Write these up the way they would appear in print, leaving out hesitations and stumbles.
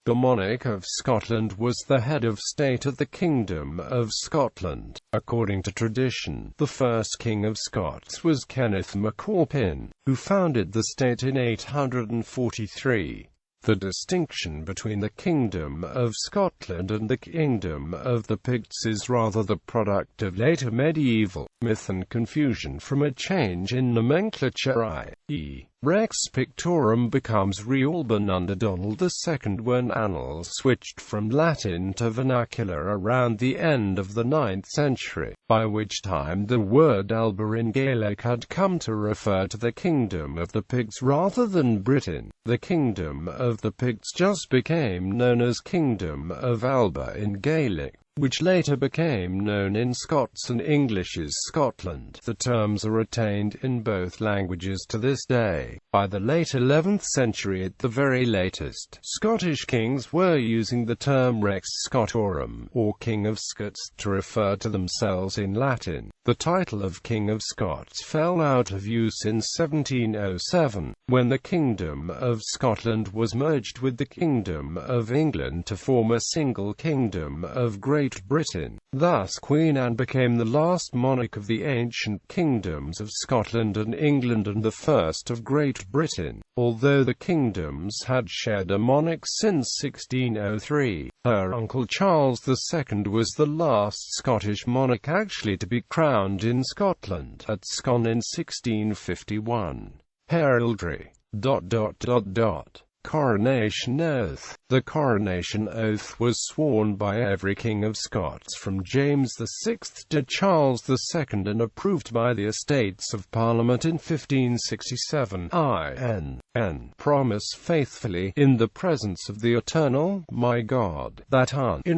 The monarch of Scotland was the head of state of the Kingdom of Scotland. According to tradition, the first King of Scots was Kenneth MacAlpin, who founded the state in 843. The distinction between the Kingdom of Scotland and the Kingdom of the Picts is rather the product of later medieval myth and confusion from a change in nomenclature, i.e.Rex Pictorum becomes Rí Alban under Donald II when annals switched from Latin to vernacular around the end of the 9th century, by which time the word Alba in Gaelic had come to refer to the Kingdom of the Picts rather than Britain. The Kingdom of the Picts just became known as Kingdom of Alba in Gaelic, which later became known in Scots and English as Scotland. The terms are retained in both languages to this day. By the late 11th century at the very latest, Scottish kings were using the term Rex Scotorum, or King of Scots, to refer to themselves in Latin. The title of King of Scots fell out of use in 1707, when the Kingdom of Scotland was merged with the Kingdom of England to form a single Kingdom of Great Britain. Thus Queen Anne became the last monarch of the ancient kingdoms of Scotland and England and the first of Great Britain. Although the kingdoms had shared a monarch since 1603, her uncle Charles II was the last Scottish monarch actually to be crowned in Scotland, at Scone in 1651. Heraldry. Coronation Oath. The Coronation Oath was sworn by every King of Scots from James VI to Charles II and approved by the Estates of Parliament in 1567. Promise faithfully, in the presence of the Eternal, my God, that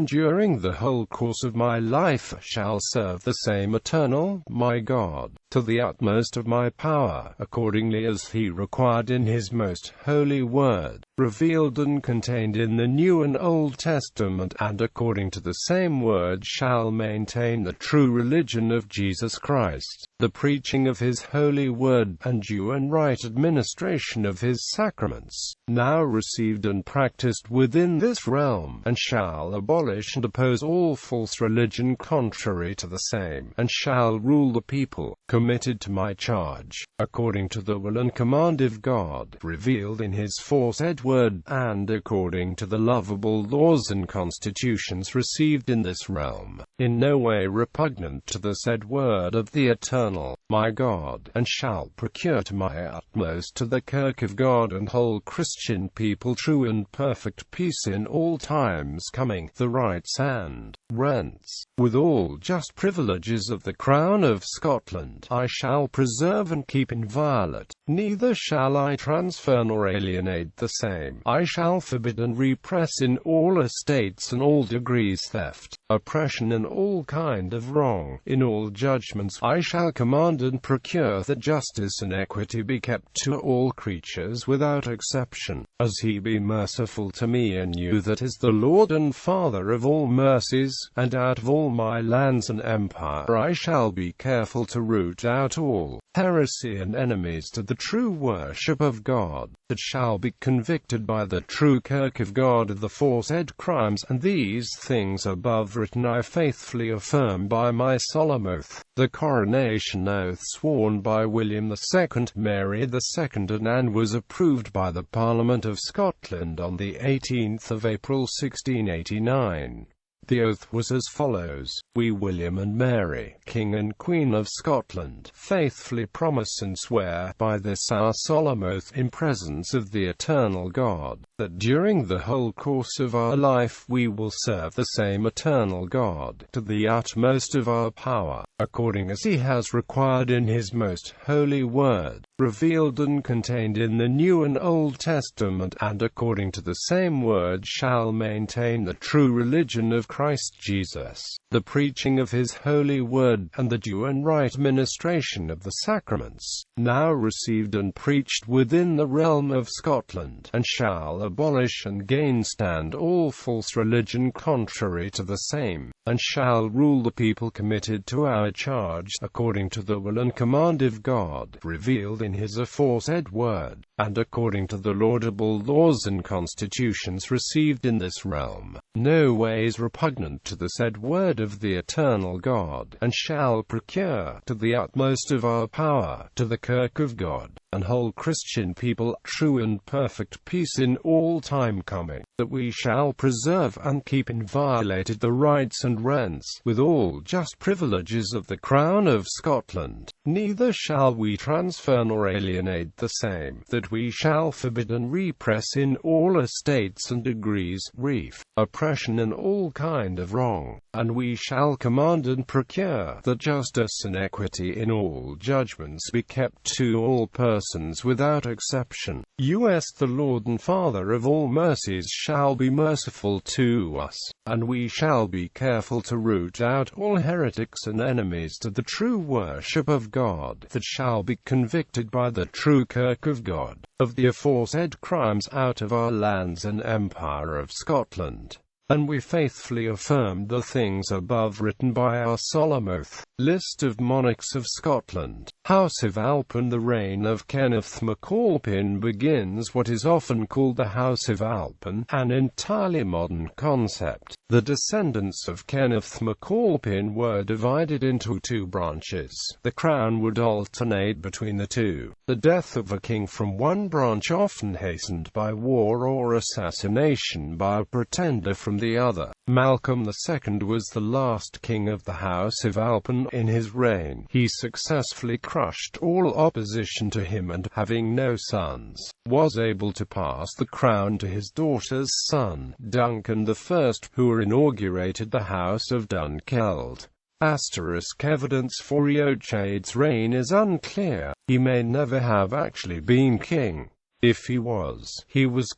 during the whole course of my life, shall serve the same Eternal, my God, to the utmost of my power, accordingly as he required in his most holy word, revealed and contained in the New and Old Testament, and according to the same word shall maintain the true religion of Jesus Christ, the preaching of his holy word, and due and right administration of his sacraments, now received and practiced within this realm, and shall abolish and oppose all false religion contrary to the same, and shall rule the people, committed to my charge, according to the will and command of God, revealed in his foresaid word, and according to the lovable laws and constitutions received in this realm, in no way repugnant to the said word of the Eternal, my God, and shall procure to my utmost to the Kirk of God and whole Christian people true and perfect peace in all times coming, the rights and rents, with all just privileges of the Crown of Scotland, I shall preserve and keep inviolate, neither shall I transfer nor alienate the same. I shall forbid and repress in all estates and all degrees theft, oppression and all kind of wrong. In all judgments I shall command and procure that justice and equity be kept to all creatures without exception, as he be merciful to me and you that is the Lord and Father of all mercies, and out of all my lands and empire I shall be careful to root out all heresy and enemies to the true worship of God, that shall be convicted by the true Kirk of God of the foresaid crimes, and these things above written I faithfully affirm by my solemn oath. The Coronation Oath sworn by William II, Mary II and Anne was approved by the Parliament of Scotland on the 18th of April 1689. The oath was as follows: We, William and Mary, King and Queen of Scotland, faithfully promise and swear, by this our solemn oath, in presence of the Eternal God, that during the whole course of our life we will serve the same Eternal God, to the utmost of our power, according as he has required in his most holy word, revealed and contained in the New and Old Testament, and according to the same word shall maintain the true religion of Christ Jesus, the preaching of his holy word, and the due and right ministration of the sacraments, now received and preached within the realm of Scotland, and shall abolish and gainstand all false religion contrary to the same, and shall rule the people committed to our charge, according to the will and command of God, revealed in his aforesaid word, and according to the laudable laws and constitutions received in this realm, no ways repugnant to the said word of the eternal God, and shall procure, to the utmost of our power, to the Kirk of God, and whole Christian people, true and perfect peace in all time coming, that we shall preserve and keep inviolated the rights and rents, with all just privileges of the Crown of Scotland, neither shall we transfer nor alienate the same, that we shall forbid and repress in all estates and degrees, reef, oppression and all kind of wrong, and we shall command and procure that justice and equity in all judgments be kept to all persons without exception. U.S. The Lord and Father of all mercies shall be merciful to us, and we shall be careful to root out all heretics and enemies to the true worship of God, that shall be convicted by the true Kirk of God, of the aforesaid crimes out of our lands and empire of Scotland. And we faithfully affirm the things above written by our solemn oath. List of Monarchs of Scotland. House of Alpin. The reign of Kenneth MacAlpin begins what is often called the House of Alpin, an entirely modern concept. The descendants of Kenneth MacAlpin were divided into two branches. The crown would alternate between the two. The death of a king from one branch often hastened by war or assassination by a pretender from the other. Malcolm II was the last king of the House of Alpin. In his reign, he successfully crushed all opposition to him and, having no sons, was able to pass the crown to his daughter's son, Dunkeld I, who inaugurated the House of Dunkeld. Evidence for Eochaid's reign is unclear. He may never have actually been king. If he was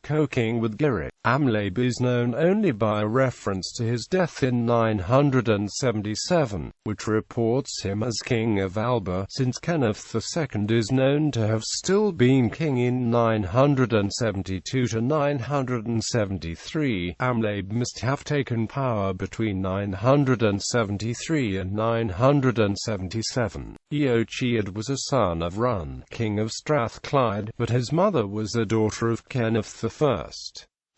co-king with Gaelic. Amlab is known only by reference to his death in 977, which reports him as King of Alba, since Kenneth II is known to have still been king in 972 to 973. Amlab must have taken power between 973 and 977. Eochaid was a son of Run, king of Strathclyde, but his mother was a daughter of Kenneth I.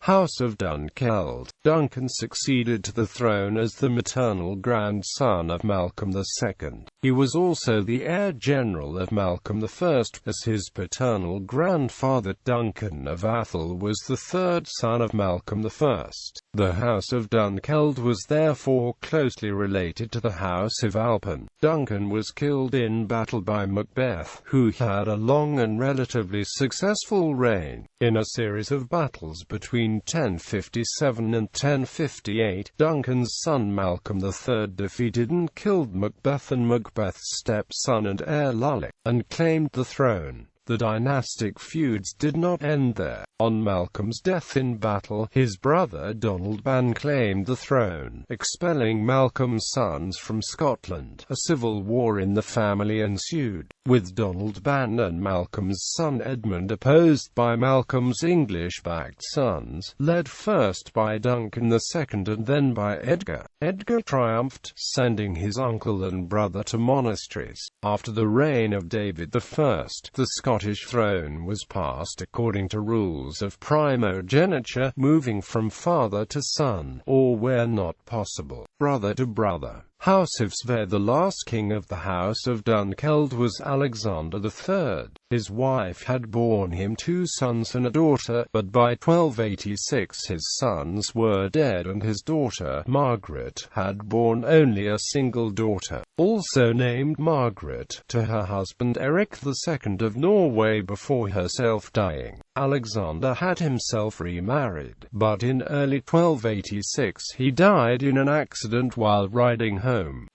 House of Dunkeld. Duncan succeeded to the throne as the maternal grandson of Malcolm II. He was also the heir general of Malcolm I, as his paternal grandfather Duncan of Atholl was the third son of Malcolm I. The House of Dunkeld was therefore closely related to the House of Alpin. Duncan was killed in battle by Macbeth, who had a long and relatively successful reign. In a series of battles between 1057 and 1058, Duncan's son Malcolm III defeated and killed Macbeth and Macbeth's stepson and heir Lully, and claimed the throne. The dynastic feuds did not end there. On Malcolm's death in battle, his brother Donald Ban claimed the throne, expelling Malcolm's sons from Scotland. A civil war in the family ensued, with Donald Ban and Malcolm's son Edmund opposed by Malcolm's English-backed sons, led first by Duncan II and then by Edgar. Edgar triumphed, sending his uncle and brother to monasteries. After the reign of David I, the Scottish throne was passed according to rules of primogeniture, moving from father to son, or where not possible, brother to brother. House of Sverre. The last king of the House of Dunkeld was Alexander III. His wife had borne him 2 sons and a daughter, but by 1286 his sons were dead and his daughter, Margaret, had borne only a single daughter, also named Margaret, to her husband Eric II of Norway before herself dying. Alexander had himself remarried, but in early 1286 he died in an accident while riding home.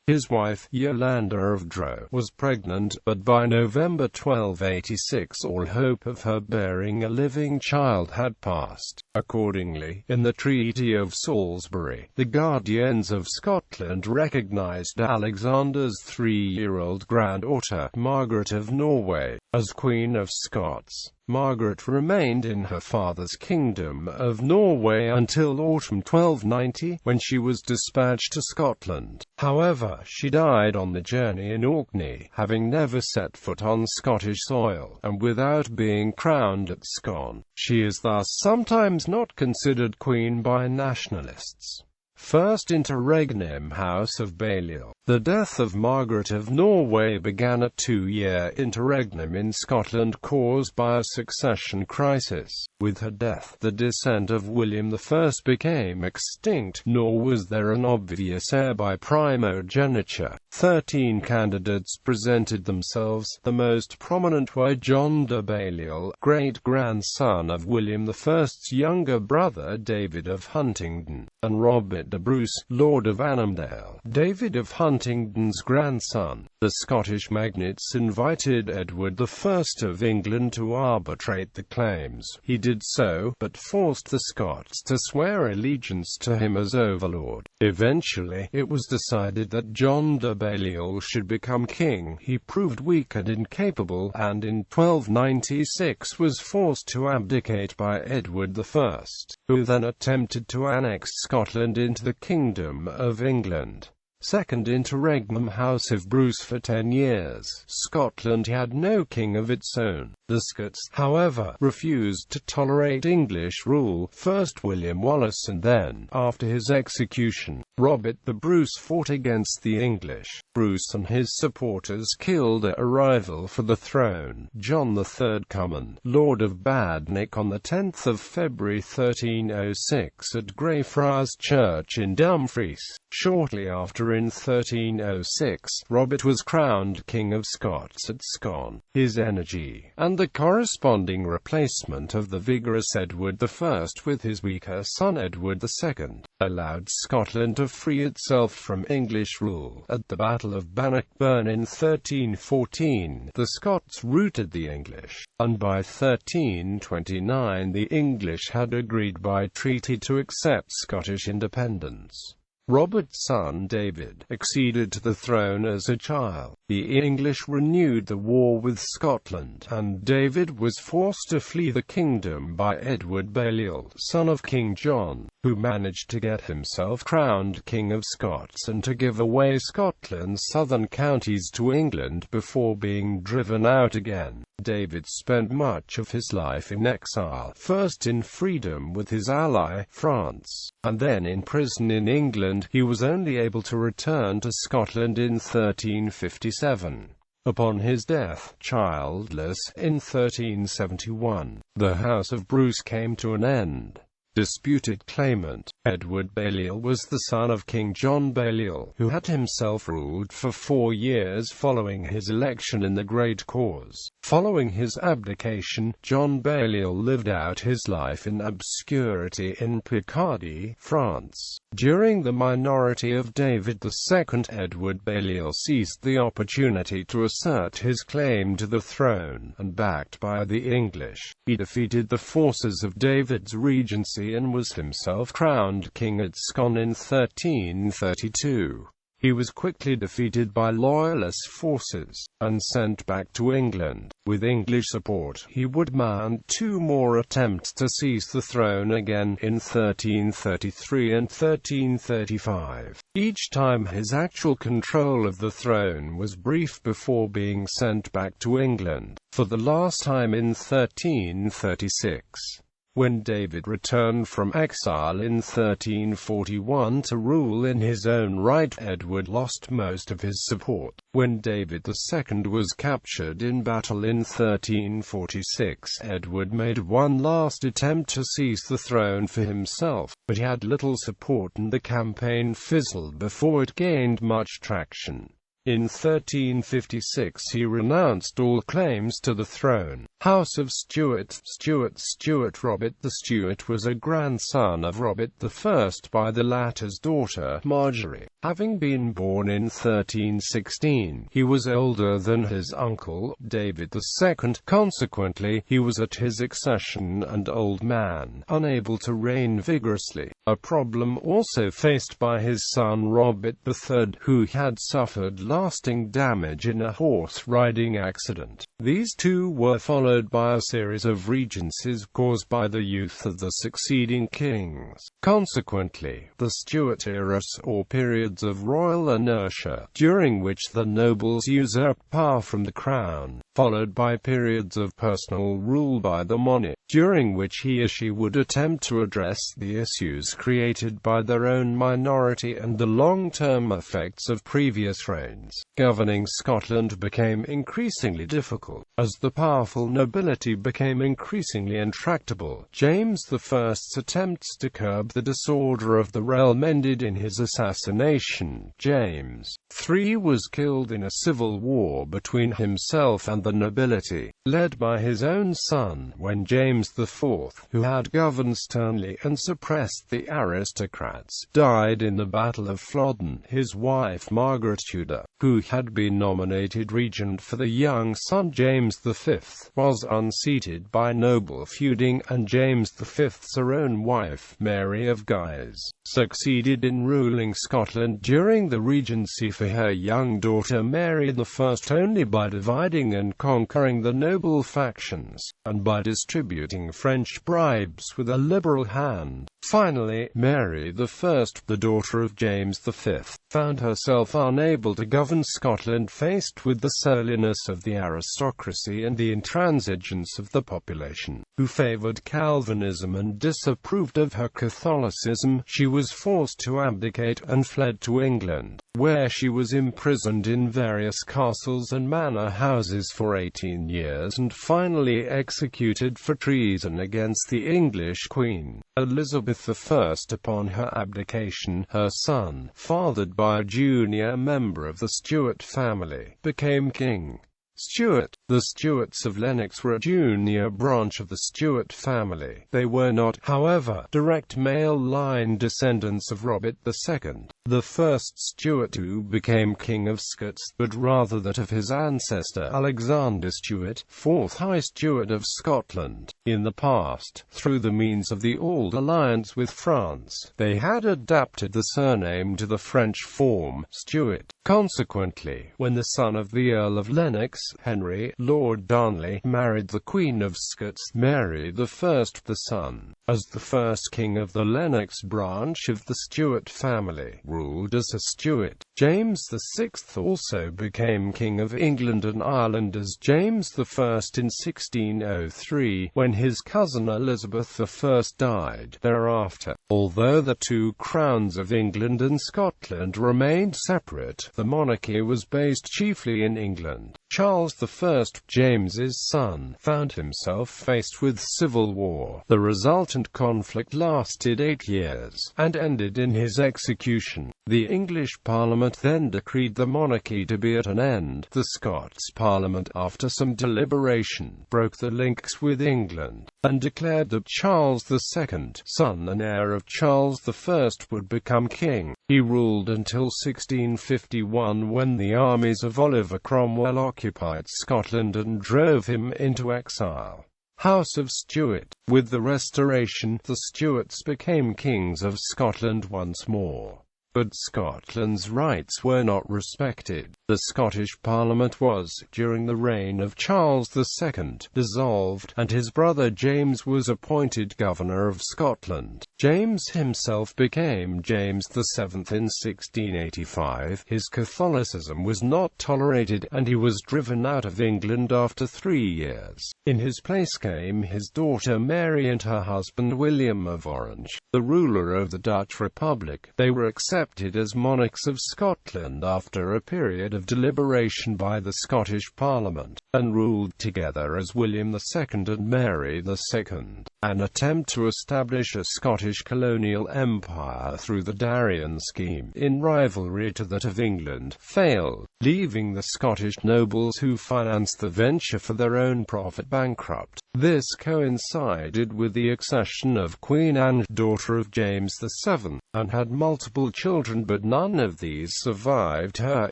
His wife, Yolanda of Dreux, was pregnant, but by November 1286 all hope of her bearing a living child had passed. Accordingly, in the Treaty of Salisbury, the Guardians of Scotland recognized Alexander's 3-year-old granddaughter, Margaret of Norway, as Queen of Scots. Margaret remained in her father's Kingdom of Norway until autumn 1290, when she was dispatched to Scotland. However, she died on the journey in Orkney, having never set foot on Scottish soil, and without being crowned at Scone. She is thus sometimes not considered queen by nationalists. First interregnum House of Balliol. The death of Margaret of Norway began a 2-year interregnum in Scotland caused by a succession crisis. With her death, the descent of William I became extinct, nor was there an obvious heir by primogeniture. 13 candidates presented themselves. The most prominent were John de Balliol, great-grandson of William I's younger brother David of Huntingdon, and Robert de Bruce, Lord of Annandale, David of Huntingdon's grandson. The Scottish magnates invited Edward I of England to arbitrate the claims. He did so, but forced the Scots to swear allegiance to him as overlord. Eventually, it was decided that John de Balliol should become king. He proved weak and incapable, and in 1296 was forced to abdicate by Edward I, who then attempted to annex Scotland into the Kingdom of England. Second interregnum House of Bruce. For 10 years, Scotland had no king of its own. The Scots, however, refused to tolerate English rule. First William Wallace and then, after his execution, Robert the Bruce fought against the English. Bruce and his supporters killed a rival for the throne, John III Cummin, Lord of Badenoch, on the 10th of February 1306 at Greyfriars Church in Dumfries. Shortly after, in 1306, Robert was crowned King of Scots at Scone. His energy, and the corresponding replacement of the vigorous Edward I with his weaker son Edward II, allowed Scotland to free itself from English rule. At the Battle of Bannockburn in 1314, the Scots routed the English, and by 1329 the English had agreed by treaty to accept Scottish independence. Robert's son David acceded to the throne as a child. The English renewed the war with Scotland, and David was forced to flee the kingdom by Edward Balliol, son of King John, who managed to get himself crowned King of Scots and to give away Scotland's southern counties to England before being driven out again. David spent much of his life in exile, first in freedom with his ally, France, and then in prison in England. He was only able to return to Scotland in 1357. Upon his death, childless, in 1371, the House of Bruce came to an end. Disputed claimant. Edward Balliol was the son of King John Balliol, who had himself ruled for 4 years following his election in the Great Cause. Following his abdication, John Balliol lived out his life in obscurity in Picardy, France. During the minority of David II, Edward Balliol seized the opportunity to assert his claim to the throne, and backed by the English, he defeated the forces of David's regency and was himself crowned king at Scone in 1332. He was quickly defeated by Loyalist forces, and sent back to England. With English support, he would mount 2 more attempts to seize the throne again, in 1333 and 1335. Each time his actual control of the throne was brief before being sent back to England, for the last time in 1336. When David returned from exile in 1341 to rule in his own right, Edward lost most of his support. When David II was captured in battle in 1346, Edward made one last attempt to seize the throne for himself, but he had little support and the campaign fizzled before it gained much traction. In 1356 he renounced all claims to the throne. House of Stuart. Stuart Robert the Stuart was a grandson of Robert I by the latter's daughter, Marjorie. Having been born in 1316, he was older than his uncle, David II. Consequently, he was at his accession an old man, unable to reign vigorously, a problem also faced by his son Robert III, who had suffered lasting damage in a horse-riding accident. These two were followed by a series of regencies caused by the youth of the succeeding kings. Consequently, the Stuart era saw periods of royal inertia, during which the nobles usurped power from the crown, followed by periods of personal rule by the monarch, during which he or she would attempt to address the issues created by their own minority and the long-term effects of previous reigns. Governing Scotland became increasingly difficult, as the powerful nobility became increasingly intractable. James I's attempts to curb the disorder of the realm ended in his assassination. James III was killed in a civil war between himself and the nobility, led by his own son, when James IV, who had governed sternly and suppressed the aristocrats, died in the Battle of Flodden. His wife Margaret Tudor, who had been nominated regent for the young son James V, was unseated by noble feuding, and James V's own wife, Mary of Guise, succeeded in ruling Scotland during the regency for her young daughter Mary I only by dividing and conquering the noble factions, and by distributing French bribes with a liberal hand. Finally, Mary I, the daughter of James V, found herself unable to govern Scotland, faced with the surliness of the aristocracy and the intransigence of the population, who favoured Calvinism and disapproved of her Catholicism. She was forced to abdicate and fled to England, where she was imprisoned in various castles and manor houses for 18 years and finally executed for treason against the English Queen. Elizabeth I. Upon her abdication, her son, fathered by a junior member of the Stuart family, became king. Stuart. The Stuarts of Lennox were a junior branch of the Stuart family. They were not, however, direct male line descendants of Robert II, the first Stuart who became King of Scots, but rather that of his ancestor Alexander Stuart, 4th High Stuart of Scotland. In the past, through the means of the old alliance with France, they had adapted the surname to the French form, Stuart. Consequently, when the son of the Earl of Lennox, Henry, Lord Darnley, married the Queen of Scots, Mary I, the son, as the first king of the Lennox branch of the Stuart family, ruled as a Stuart. James VI also became King of England and Ireland as James I in 1603, when his cousin Elizabeth I died. Thereafter, although the two crowns of England and Scotland remained separate, the monarchy was based chiefly in England. Charles I, James's son, found himself faced with civil war. The resultant conflict lasted 8 years, and ended in his execution. The English Parliament then decreed the monarchy to be at an end. The Scots Parliament, after some deliberation, broke the links with England, and declared that Charles II, son and heir of Charles I, would become king. He ruled until 1651, when the armies of Oliver Cromwell occupied Scotland and drove him into exile. House of Stuart. With the Restoration, the Stuarts became kings of Scotland once more. But Scotland's rights were not respected. The Scottish Parliament was, during the reign of Charles II, dissolved, and his brother James was appointed Governor of Scotland. James himself became James VII in 1685. His Catholicism was not tolerated, and he was driven out of England after 3 years. In his place came his daughter Mary and her husband William of Orange, the ruler of the Dutch Republic. They were accepted as monarchs of Scotland after a period of deliberation by the Scottish Parliament, and ruled together as William II and Mary II. An attempt to establish a Scottish colonial empire through the Darien scheme, in rivalry to that of England, failed, leaving the Scottish nobles who financed the venture for their own profit bankrupt. This coincided with the accession of Queen Anne, daughter of James VII, and had multiple children, but none of these survived her,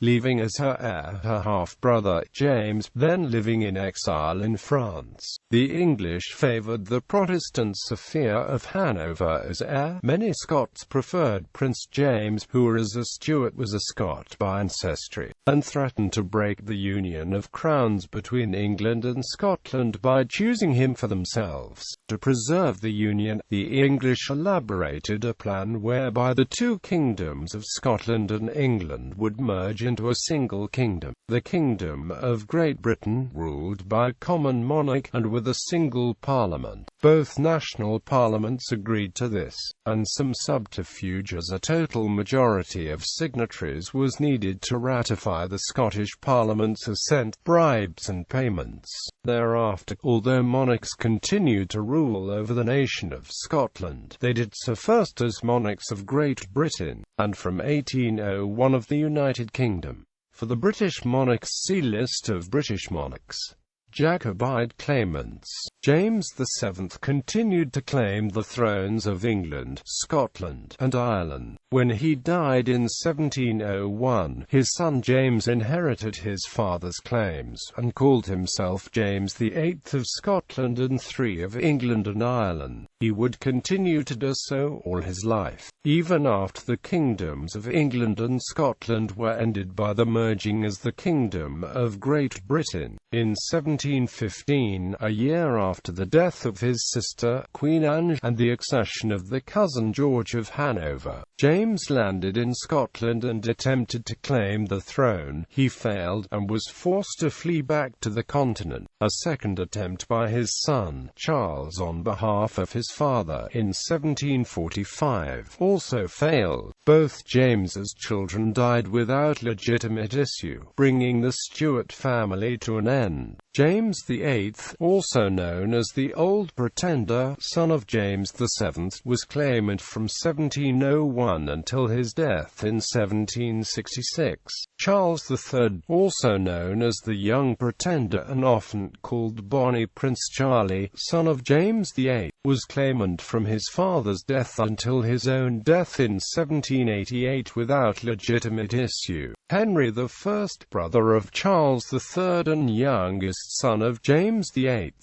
leaving as her heir her half-brother, James, then living in exile in France. The English favoured the Protestant Sophia of Hanover as heir. Many Scots preferred Prince James, who as a Stuart was a Scot by ancestry, and threatened to break the union of crowns between England and Scotland by choosing him for themselves. To preserve the union, the English elaborated a plan whereby the two kingdoms of Scotland and England would merge into a single kingdom, the Kingdom of Great Britain, ruled by a common monarch, and with a single parliament. Both national parliaments agreed to this, and some subterfuge as a total majority of signatories was needed to ratify the Scottish Parliament's assent, bribes and payments. Thereafter, although monarchs continued to rule over the nation of Scotland, they did so first as monarchs of Great Britain, and from 1801 of the United Kingdom. For the British monarchs, see List of British monarchs. Jacobite claimants. James VII continued to claim the thrones of England, Scotland, and Ireland. When he died in 1701, his son James inherited his father's claims, and called himself James VIII of Scotland and III of England and Ireland. He would continue to do so all his life, even after the kingdoms of England and Scotland were ended by the merging as the Kingdom of Great Britain. In 1715, a year after the death of his sister, Queen Anne, and the accession of the cousin George of Hanover, James landed in Scotland and attempted to claim the throne. He failed, and was forced to flee back to the continent. A second attempt by his son, Charles, on behalf of his father, in 1745, also failed. Both James's children died without legitimate issue, bringing the Stuart family to an end. James VIII, also known as the Old Pretender, son of James VII, was claimant from 1701 until his death in 1766. Charles III, also known as the Young Pretender and often called Bonnie Prince Charlie, son of James VIII, was claimant from his father's death until his own death in 1788 without legitimate issue. Henry I, brother of Charles III and youngest son of James VIII,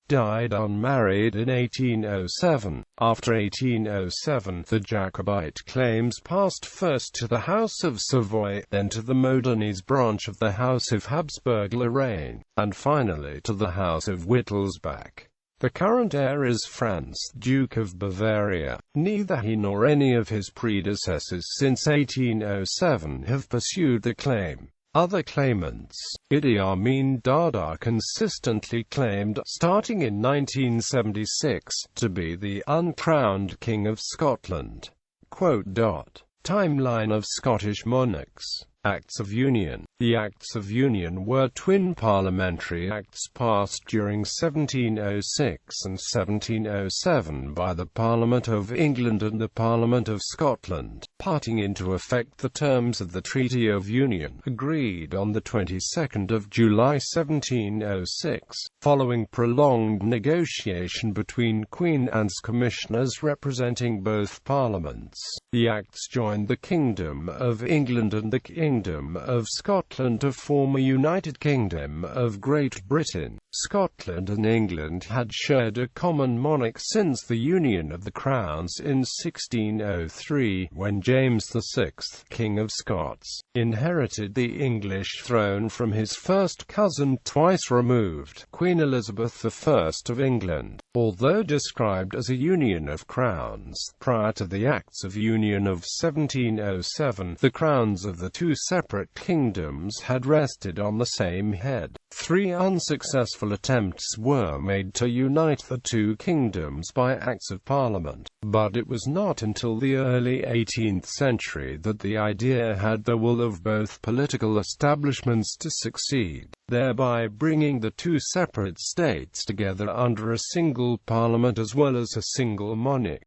died unmarried in 1807. After 1807, the Jacobite claims passed first to the House of Savoy, then to the Modernese branch of the House of Habsburg-Lorraine, and finally to the House of Wittelsbach. The current heir is Franz, Duke of Bavaria. Neither he nor any of his predecessors since 1807 have pursued the claim. Other claimants, Idi Amin Dada, consistently claimed, starting in 1976, to be the uncrowned King of Scotland. Timeline of Scottish monarchs. Acts of Union. The Acts of Union were twin parliamentary acts passed during 1706 and 1707 by the Parliament of England and the Parliament of Scotland, putting into effect the terms of the Treaty of Union, agreed on the 22nd of July 1706, following prolonged negotiation between Queen Anne's commissioners representing both parliaments. The acts joined the Kingdom of England and the Kingdom of Scotland to form a United Kingdom of Great Britain. Scotland and England had shared a common monarch since the union of the crowns in 1603, when James VI, King of Scots, inherited the English throne from his first cousin twice removed, Queen Elizabeth I of England. Although described as a union of crowns, prior to the Acts of Union of 1707, the crowns of the two separate kingdoms had rested on the same head. 3 unsuccessful successful attempts were made to unite the two kingdoms by Acts of Parliament, but it was not until the early 18th century that the idea had the will of both political establishments to succeed, thereby bringing the two separate states together under a single parliament as well as a single monarch.